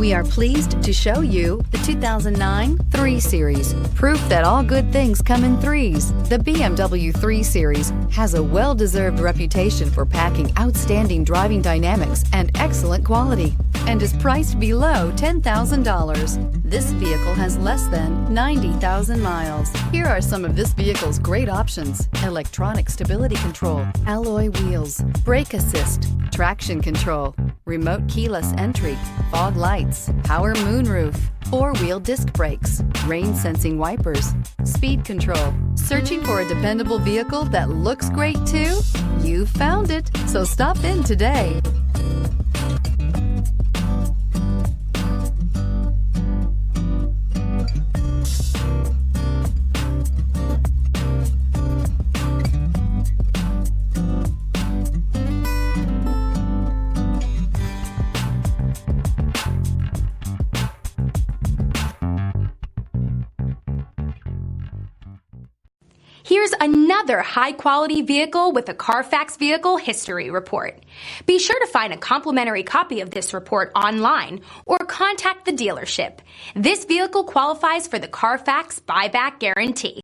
We are pleased to show you the 2009 3 Series. Proof that all good things come in threes. The BMW 3 Series has a well-deserved reputation for packing outstanding driving dynamics and excellent quality, and is priced below $10,000. This vehicle has less than 90,000 miles. Here are some of this vehicle's great options: electronic stability control, alloy wheels, brake assist, traction control, remote keyless entry, fog lights, power moonroof, 4-wheel disc brakes, rain sensing wipers, speed control. Searching for a dependable vehicle that looks great too? You found it, so stop in today. Here's another high-quality vehicle with a Carfax Vehicle History Report. Be sure to find a complimentary copy of this report online or contact the dealership. This vehicle qualifies for the Carfax Buyback Guarantee.